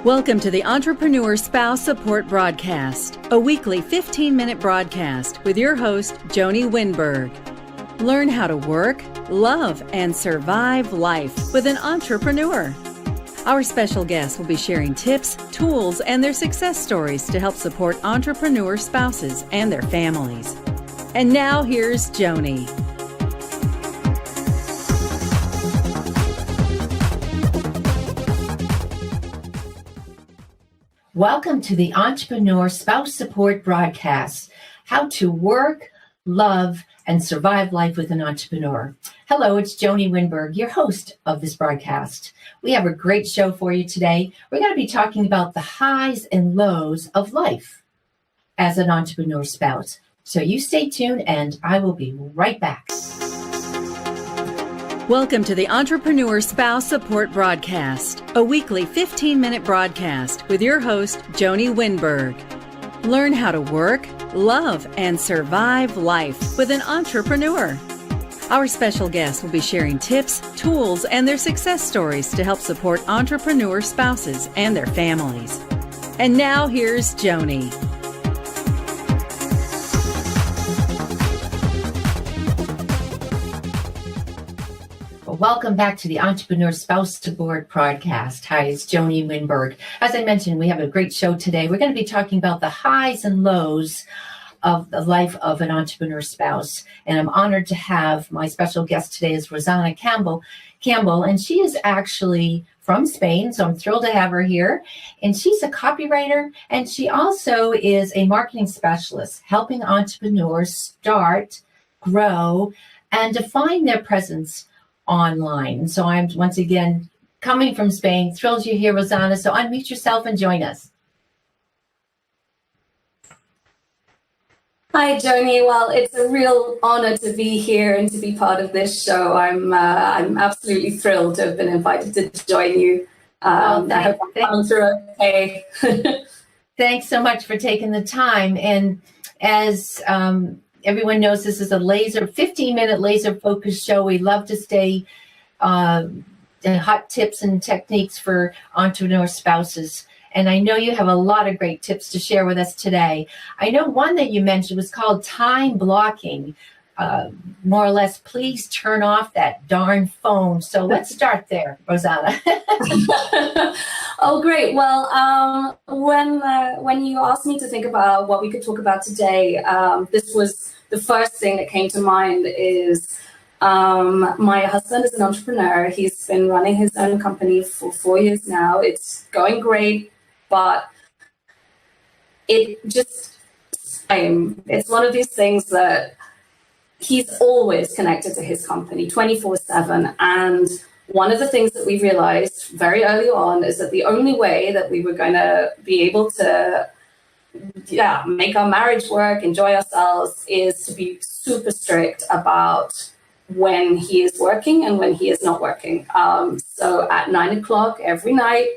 Welcome to the Entrepreneur Spouse Support Broadcast, a weekly 15-minute broadcast with your host, Joanie Winberg. Learn how to work, love, and survive life with an entrepreneur. Our special guests will be sharing tips, tools, and their success stories to help support entrepreneur spouses and their families. And now here's Joanie. Welcome to the Entrepreneur Spouse Support Broadcast, how to work, love, and survive life with an entrepreneur. Hello, it's Joanie Winberg, your host of this broadcast. We have a great show for you today. We're going to be talking about the highs and lows of life as an entrepreneur spouse. So you stay tuned and I will be right back. Welcome to the Entrepreneur Spouse Support Broadcast, a weekly 15-minute broadcast with your host, Joanie Winberg. Learn how to work, love, and survive life with an entrepreneur. Our special guests will be sharing tips, tools, and their success stories to help support entrepreneur spouses and their families. And now here's Joanie. Welcome back to the Entrepreneur Spouse Support Broadcast. Hi, it's Joanie Winberg. As I mentioned, we have a great show today. We're going to be talking about the highs and lows of the life of an entrepreneur spouse. And I'm honored to have my special guest today is Rosanna Campbell, and she is actually from Spain, so I'm thrilled to have her here. And she's a copywriter, and she also is a marketing specialist, helping entrepreneurs start, grow, and define their presence online. So I'm once again coming from Spain, thrilled you're here, Rosanna. So unmute yourself and join us. Hi, Joanie. Well, it's a real honor to be here and to be part of this show. I'm absolutely thrilled to have been invited to join you. I hope I'm coming through okay. Thanks so much for taking the time. And as everyone knows, this is a 15-minute laser-focused show. We love to stay hot tips and techniques for entrepreneur spouses. And I know you have a lot of great tips to share with us today. I know one that you mentioned was called time blocking. More or less, please turn off that darn phone. So let's start there, Rosanna. Oh, great. Well, when you asked me to think about what we could talk about today, this was the first thing that came to mind is my husband is an entrepreneur. He's been running his own company for 4 years now. It's going great, but it's one of these things that he's always connected to his company 24/7. And one of the things that we realized very early on is that the only way that we were going to be able to make our marriage work, enjoy ourselves, is to be super strict about when he is working and when he is not working. So at 9 o'clock every night,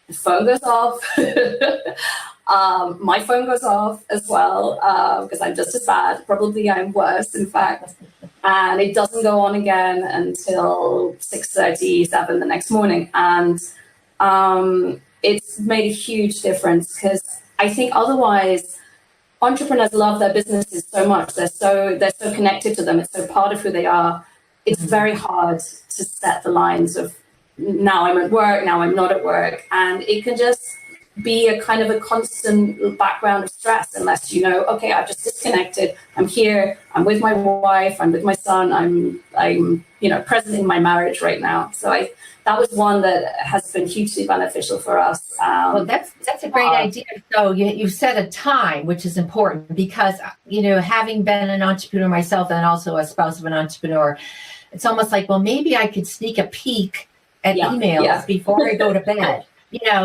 the phone goes off. My phone goes off as well, because I'm just as bad. Probably I'm worse, in fact. And it doesn't go on again until 6:30, 7 the next morning. And it's made a huge difference, because I think otherwise entrepreneurs love their businesses so much. They're so connected to them. It's so part of who they are. It's very hard to set the lines of now I'm at work, now I'm not at work. And it can just be a kind of a constant background of stress unless you know, okay, I've just disconnected. I'm here. I'm with my wife. I'm with my son. I'm present in my marriage right now. So that was one that has been hugely beneficial for us. Well, that's a great idea. So you set a time, which is important because, having been an entrepreneur myself and also a spouse of an entrepreneur, it's almost like, well, maybe I could sneak a peek at emails before I go to bed.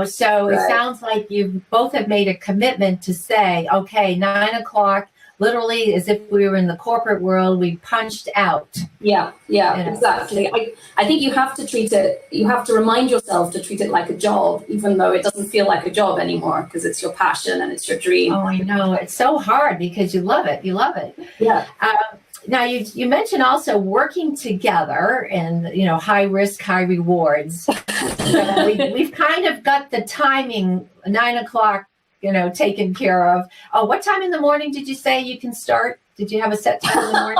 So It sounds like you both have made a commitment to say, okay, 9 o'clock, literally as if we were in the corporate world, we punched out. Yeah, exactly. I think you have to remind yourself to treat it like a job, even though it doesn't feel like a job anymore, because it's your passion and it's your dream. Oh, I know. It's so hard because you love it. Yeah. Now, you mentioned also working together and, high risk, high rewards. So we've kind of got the timing, 9:00, taken care of. Oh, what time in the morning did you say you can start? Did you have a set time in the morning?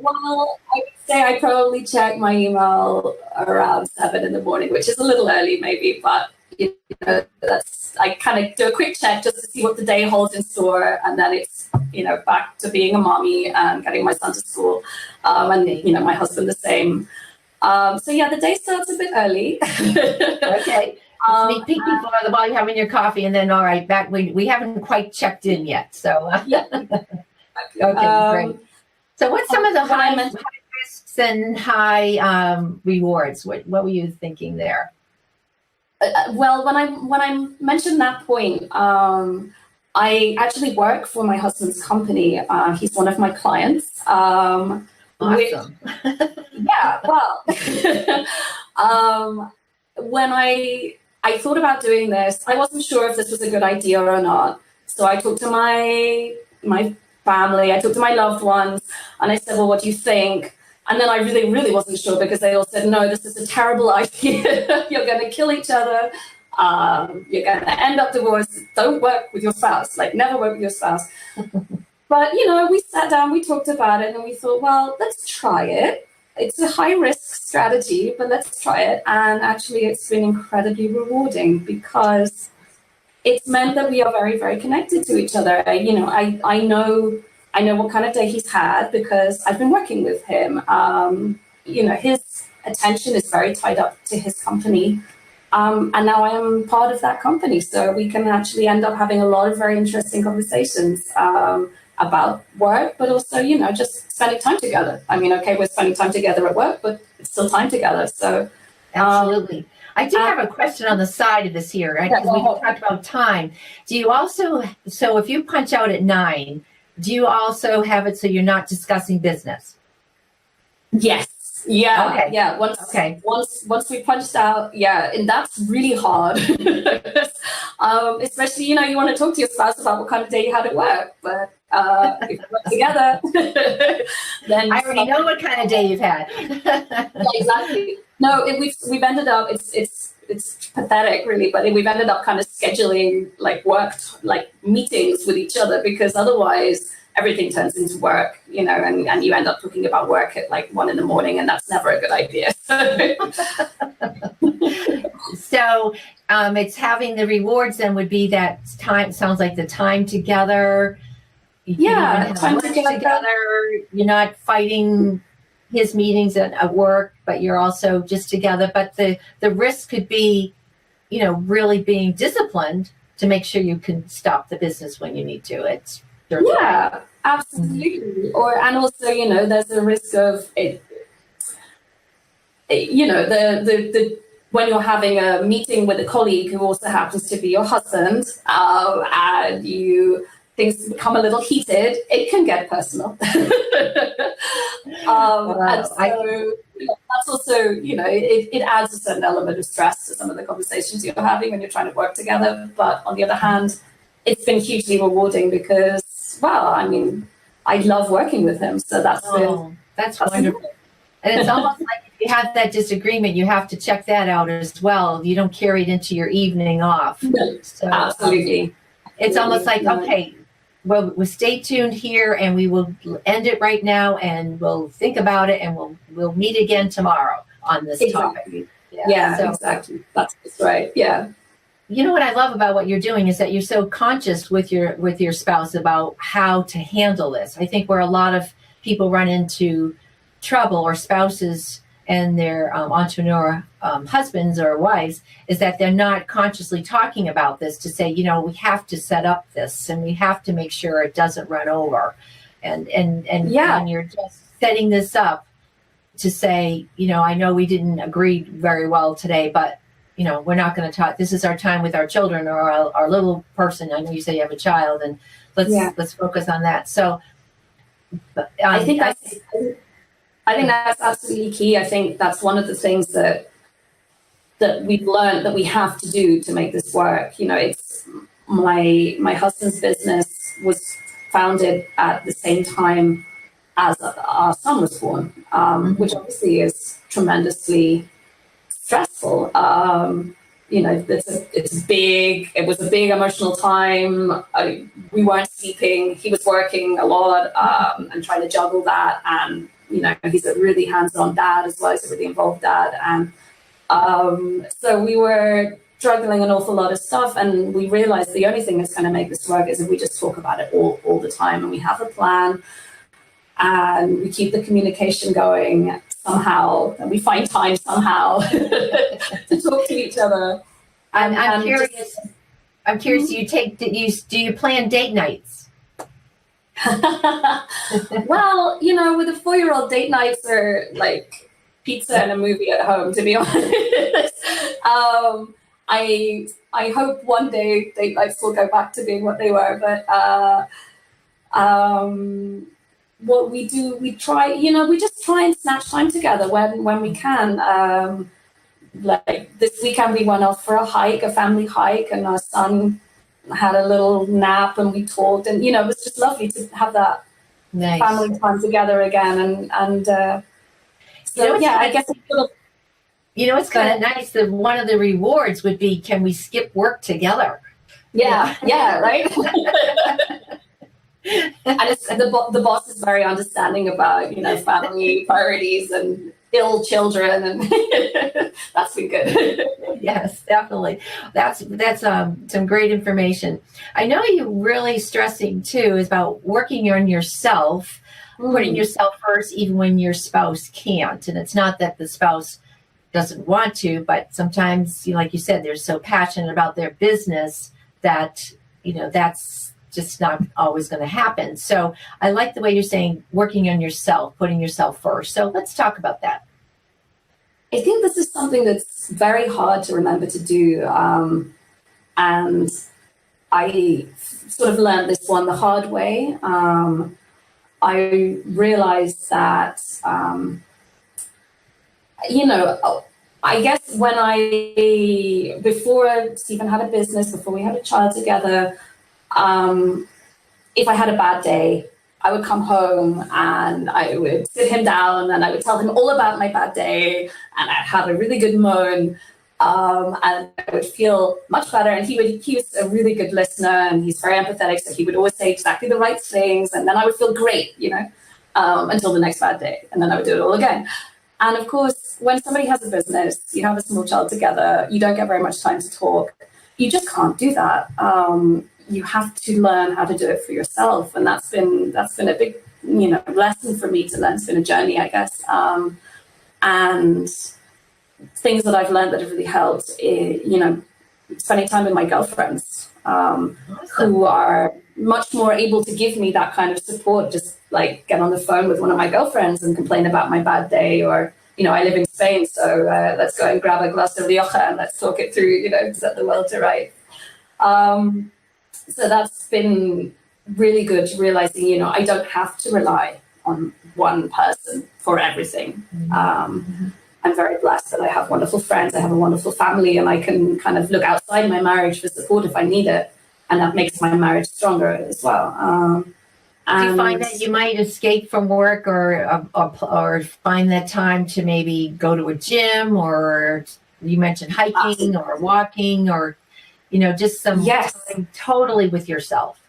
Well, I would say I probably check my email around 7 in the morning, which is a little early maybe, but I kind of do a quick check just to see what the day holds in store, and then it's back to being a mommy and getting my son to school, and my husband the same. So yeah, the day starts a bit early. Okay. Sneak peek while you're having your coffee, and then all right, back we haven't quite checked in yet. So yeah. Okay, great. So what's some of the high risks and high rewards? What were you thinking there? Well, when I mentioned that point, I actually work for my husband's company. He's one of my clients. Awesome. Yeah, well, when I thought about doing this, I wasn't sure if this was a good idea or not. So I talked to my family, I talked to my loved ones, and I said, well, what do you think? And then I really wasn't sure, because they all said, no, this is a terrible idea. You're going to kill each other. You're going to end up divorced. Don't work with your spouse. Never work with your spouse. But, we sat down, we talked about it, and we thought, well, let's try it. It's a high-risk strategy, but let's try it. And actually, it's been incredibly rewarding, because it's meant that we are very, very connected to each other. I know what kind of day he's had, because I've been working with him. His attention is very tied up to his company. And now I am part of that company. So we can actually end up having a lot of very interesting conversations about work, but also, just spending time together. I mean, okay, we're spending time together at work, but it's still time together. So absolutely. I do have a question on the side of this here, right? Because we talked about time. Do you also, so if you punch out at 9, do you also have it so you're not discussing business? Yes. Yeah. Okay. Yeah. Once we punched out, yeah, and that's really hard. Especially, you want to talk to your spouse about what kind of day you had at work, but if you work together, then I already know what kind of day you've had. Yeah, exactly. No, we've ended up, it's pathetic really, but we've ended up kind of scheduling work, meetings with each other, because otherwise everything turns into work, and you end up talking about work at 1 in the morning, and that's never a good idea. So it's having the rewards then would be that time, sounds like the time together. Time together. You're not fighting his meetings at work, but you're also just together. But the risk could be, really being disciplined to make sure you can stop the business when you need to. It's yeah, absolutely. And also, there's a risk of it. The when you're having a meeting with a colleague who also happens to be your husband, and things become a little heated, it can get personal. And so that's also, it adds a certain element of stress to some of the conversations you're having when you're trying to work together. But on the other hand, it's been hugely rewarding, because, I love working with him. So that's wonderful. And it's almost like if you have that disagreement, you have to check that out as well. You don't carry it into your evening off. So, absolutely. It's almost like, okay, well, we'll stay tuned here, and we will end it right now, and we'll think about it, and we'll meet again tomorrow on this topic. Yeah, exactly. That's right. Yeah. You know what I love about what you're doing is that you're so conscious with your spouse about how to handle this. I think where a lot of people run into trouble, or spouses and their entrepreneur husbands or wives, is that they're not consciously talking about this to say, we have to set up this, and we have to make sure it doesn't run over. And when you're just setting this up to say, I know we didn't agree very well today, but we're not going to talk. This is our time with our children, or our little person. I know you say you have a child, and let's focus on that. So I think that's absolutely key. I think that's one of the things that we've learned that we have to do to make this work. It's my husband's business was founded at the same time as our son was born, which obviously is tremendously stressful. It was a big emotional time. We weren't sleeping. He was working a lot and trying to juggle that. And, he's a really hands-on dad as well. He's a really involved dad. And so we were juggling an awful lot of stuff. And we realized the only thing that's going to make this work is if we just talk about it all the time. And we have a plan. And we keep the communication going somehow, and we find time somehow to talk to each other. And I'm curious. I'm curious. Do you plan date nights? Well, with a 4-year-old, date nights are like pizza and a movie at home. To be honest, I hope one day date nights will go back to being what they were, but. What we do, we just try and snatch time together when we can. Like this weekend, we went off for a family hike, and our son had a little nap, and we talked, and it was just lovely to have that family time together again. And I guess it's kind of nice that one of the rewards would be, can we skip work together? Yeah, right. And the boss is very understanding about family priorities and ill children, and that's been good. Yes, definitely. That's some great information. I know you're really stressing too is about working on yourself, putting yourself first, even when your spouse can't. And it's not that the spouse doesn't want to, but sometimes, like you said, they're so passionate about their business that that's just not always going to happen. So I like the way you're saying working on yourself, putting yourself first. So let's talk about that. I think this is something that's very hard to remember to do. And I sort of learned this one the hard way. I realized that, I guess before Stephen had a business, before we had a child together, if I had a bad day, I would come home and I would sit him down and I would tell him all about my bad day, and I'd have a really good moan, and I would feel much better. And he was a really good listener, and he's very empathetic, so he would always say exactly the right things, and then I would feel great, until the next bad day, and then I would do it all again. And of course, when somebody has a business, you have a small child together, you don't get very much time to talk. You just can't do that. You have to learn how to do it for yourself, and that's been a big lesson for me to learn. It's been a journey, I guess. And things that I've learned that have really helped is, spending time with my girlfriends, who are much more able to give me that kind of support. Just like get on the phone with one of my girlfriends and complain about my bad day, or I live in Spain, so let's go and grab a glass of Rioja and let's talk it through, set the world to right. So that's been really good, realizing, I don't have to rely on one person for everything. I'm very blessed that I have wonderful friends, I have a wonderful family, and I can kind of look outside my marriage for support if I need it. And that makes my marriage stronger as well. Do you find that you might escape from work or find that time to maybe go to a gym, or you mentioned hiking or walking, or just some time totally with yourself?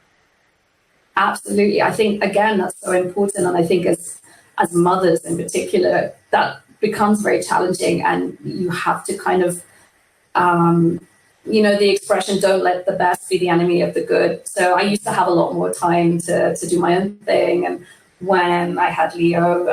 Absolutely. I think, again, that's so important. And I think as mothers in particular, that becomes very challenging, and you have to kind of, the expression, don't let the best be the enemy of the good. So I used to have a lot more time to do my own thing. And when I had Leo,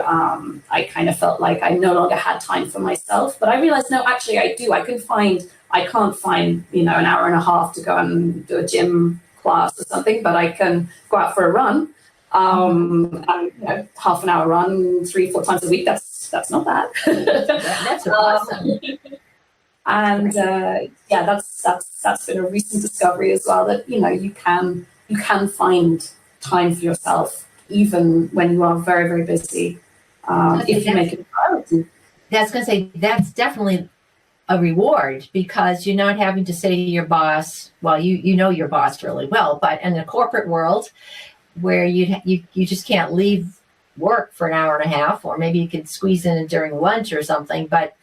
I kind of felt like I no longer had time for myself. But I realized, no, actually I do. I can't find, an hour and a half to go and do a gym class or something, but I can go out for a run, and half an hour run 3-4 times a week. That's not bad. That's awesome. And that's been a recent discovery as well, that you can find time for yourself even when you are very, very busy, if you make it a priority. That's going to say that's definitely a reward, because you're not having to say to your boss, well, you know your boss really well, but in the corporate world where you just can't leave work for an hour and a half, or maybe you could squeeze in during lunch or something, but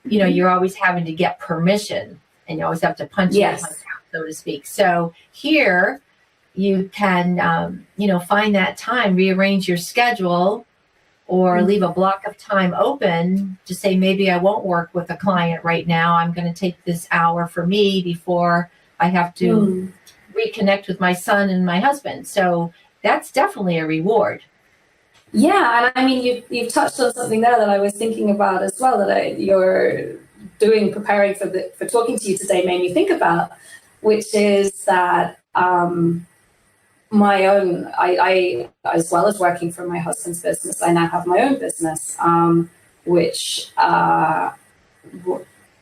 you're always having to get permission, and you always have to punch in, punch out, so to speak. So here you can, find that time, rearrange your schedule, or leave a block of time open to say, maybe I won't work with a client right now. I'm going to take this hour for me before I have to reconnect with my son and my husband. So that's definitely a reward. Yeah, and I mean, you've touched on something there that I was thinking about as well, that you're preparing for talking to you today made me think about, which is that my own, I as well as working for my husband's business, I now have my own business, which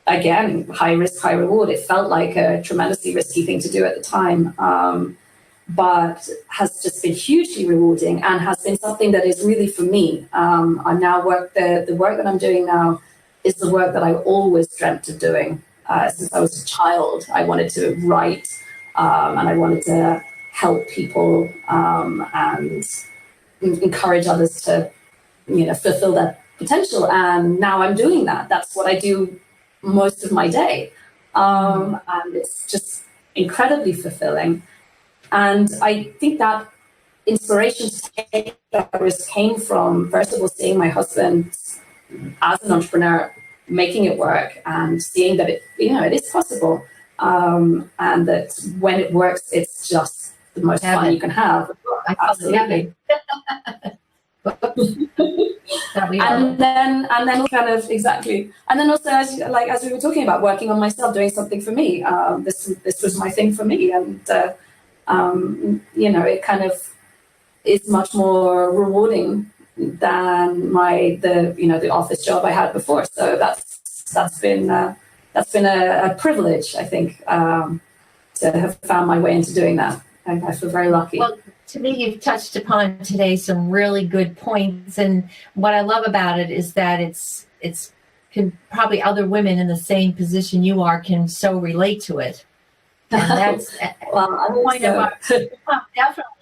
again, high risk, high reward. It felt like a tremendously risky thing to do at the time, but has just been hugely rewarding and has been something that is really for me. I now the work that I'm doing now is the work that I always dreamt of doing. Since I was a child, I wanted to write, and I wanted to help people and encourage others to, fulfill their potential. And now I'm doing that. That's what I do most of my day. And it's just incredibly fulfilling. And I think that inspiration to take that risk came from, first of all, seeing my husband as an entrepreneur making it work and seeing that it is possible. And that when it works, it's just the most fun you can have. Absolutely. and then kind of exactly. And then also, as we were talking about, working on myself, doing something for me. This was my thing for me, and it kind of is much more rewarding than the office job I had before. So that's been a privilege, I think, to have found my way into doing that. I feel very lucky. Well, to me, you've touched upon today some really good points, and what I love about it is that it's probably other women in the same position you are can so relate to it. And that's definitely.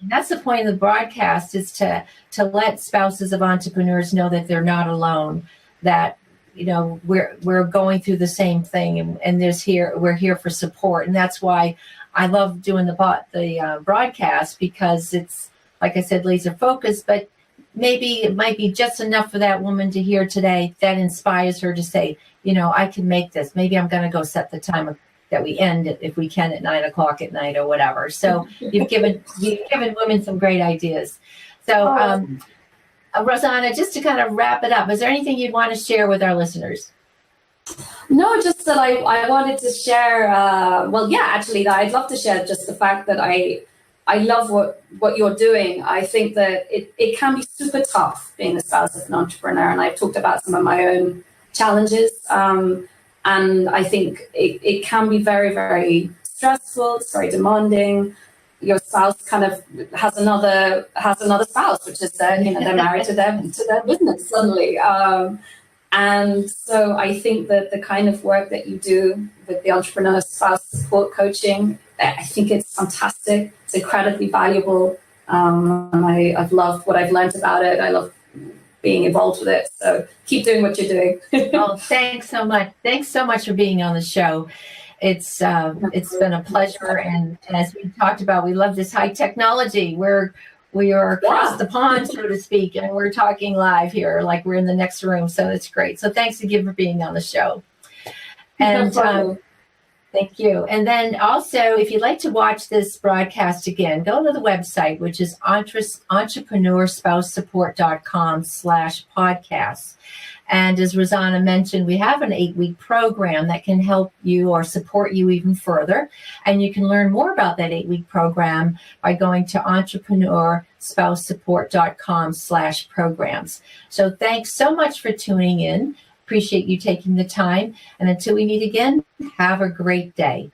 That's the point of the broadcast, is to let spouses of entrepreneurs know that they're not alone, that we're going through the same thing, and we're here for support. And that's why I love doing the broadcast, because it's, like I said, laser focused, but maybe it might be just enough for that woman to hear today that inspires her to say, I can make this. Maybe I'm going to go set the time that we end it, if we can, at 9:00 at night or whatever. So you've given women some great ideas. So Rosanna, just to kind of wrap it up, is there anything you'd want to share with our listeners? No, just that I wanted to share, actually, I'd love to share just the fact that I love what you're doing. I think that it can be super tough being the spouse of an entrepreneur, and I've talked about some of my own challenges, and I think it can be very, very stressful. It's very demanding. Your spouse kind of has another spouse, which is they're married to their business suddenly. And so I think that the kind of work that you do with the Entrepreneur Spouse Support Coaching, I think it's fantastic. It's incredibly valuable. And I've loved what I've learned about it. I love being involved with it. So keep doing what you're doing. Oh, thanks so much. Thanks so much for being on the show. It's been a pleasure. And as we talked about, we love this high technology. We are across the pond, so to speak, and we're talking live here, like we're in the next room. So it's great. So thanks again for being on the show. And thank you. And then also, if you'd like to watch this broadcast again, go to the website, which is entrepreneurspousasupport.com/podcasts. And as Rosanna mentioned, we have an 8-week program that can help you or support you even further. And you can learn more about that 8-week program by going to entrepreneurspousasupport.com/programs. So thanks so much for tuning in. Appreciate you taking the time. And until we meet again, have a great day.